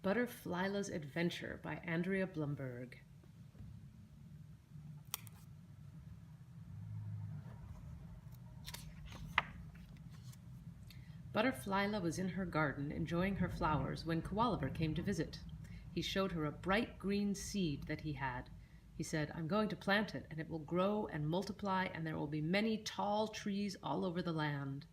Butterflila's Adventure by Andrea Blumberg. Butterflila was in her garden enjoying her flowers when Koaliver came to visit. He showed her a bright green seed that he had. He said, "I'm going to plant it, and it will grow and multiply, and there will be many tall trees all over the land."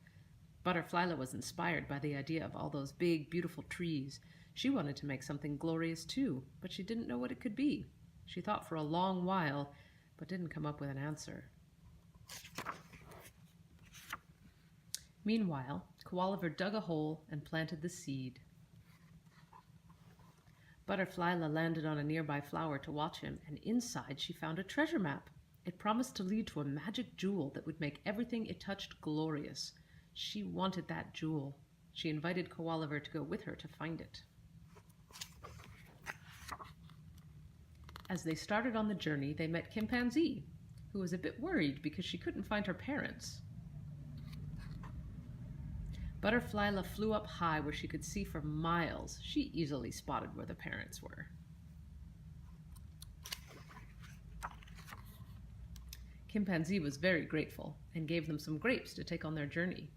Butterflila was inspired by the idea of all those big, beautiful trees. She wanted to make something glorious too, but she didn't know what it could be. She thought for a long while, but didn't come up with an answer. Meanwhile, Koaliver dug a hole and planted the seed. Butterflila landed on a nearby flower to watch him, and inside she found a treasure map. It promised to lead to a magic jewel that would make everything it touched glorious. She wanted that jewel. She invited Koaliver to go with her to find it. As they started on the journey, they met Chimpanzee, who was a bit worried because she couldn't find her parents. Butterflila flew up high where she could see for miles. She easily spotted where the parents were. Chimpanzee was very grateful and gave them some grapes to take on their journey.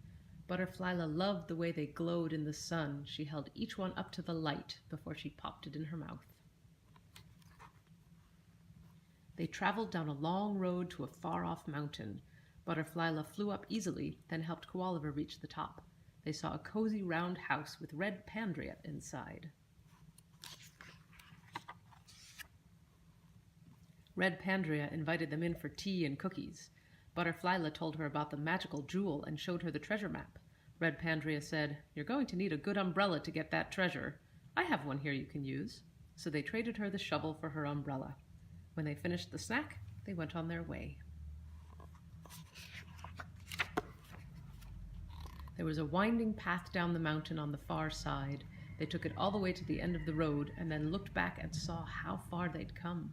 Butterflila loved the way they glowed in the sun. She held each one up to the light before she popped it in her mouth. They traveled down a long road to a far-off mountain. Butterflila flew up easily, then helped Koaliver reach the top. They saw a cozy round house with red Pandria inside. Red Pandria invited them in for tea and cookies. Butterflila told her about the magical jewel and showed her the treasure map. Red Pandria said, "You're going to need a good umbrella to get that treasure. I have one here you can use." So they traded her the shovel for her umbrella. When they finished the snack, they went on their way. There was a winding path down the mountain on the far side. They took it all the way to the end of the road and then looked back and saw how far they'd come.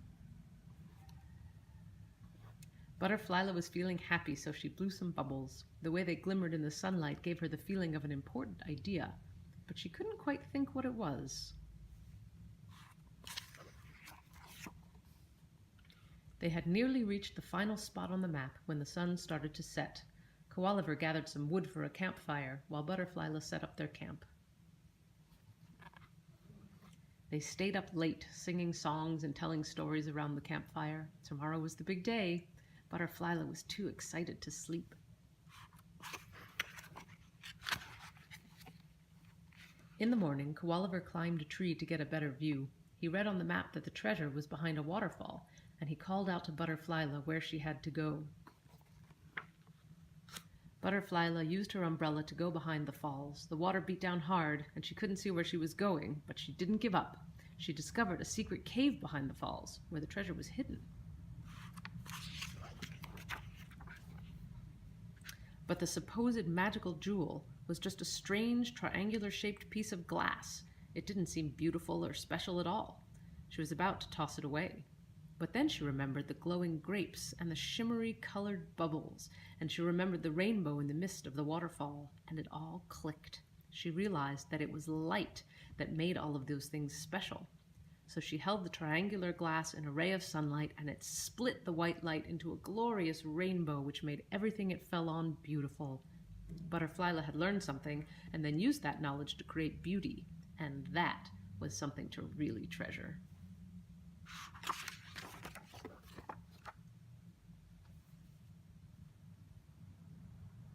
Butterflila was feeling happy, so she blew some bubbles. The way they glimmered in the sunlight gave her the feeling of an important idea, but she couldn't quite think what it was. They had nearly reached the final spot on the map when the sun started to set. Koaliver gathered some wood for a campfire, while Butterflila set up their camp. They stayed up late, singing songs and telling stories around the campfire. Tomorrow was the big day. Butterflila was too excited to sleep. In the morning, Koaliver climbed a tree to get a better view. He read on the map that the treasure was behind a waterfall, and he called out to Butterflila where she had to go. Butterflila used her umbrella to go behind the falls. The water beat down hard, and she couldn't see where she was going, but she didn't give up. She discovered a secret cave behind the falls, where the treasure was hidden. But the supposed magical jewel was just a strange, triangular-shaped piece of glass. It didn't seem beautiful or special at all. She was about to toss it away. But then she remembered the glowing grapes and the shimmery colored bubbles, and she remembered the rainbow in the mist of the waterfall, and it all clicked. She realized that it was light that made all of those things special. So she held the triangular glass in a ray of sunlight, and it split the white light into a glorious rainbow which made everything it fell on beautiful. Butterflila had learned something and then used that knowledge to create beauty, and that was something to really treasure.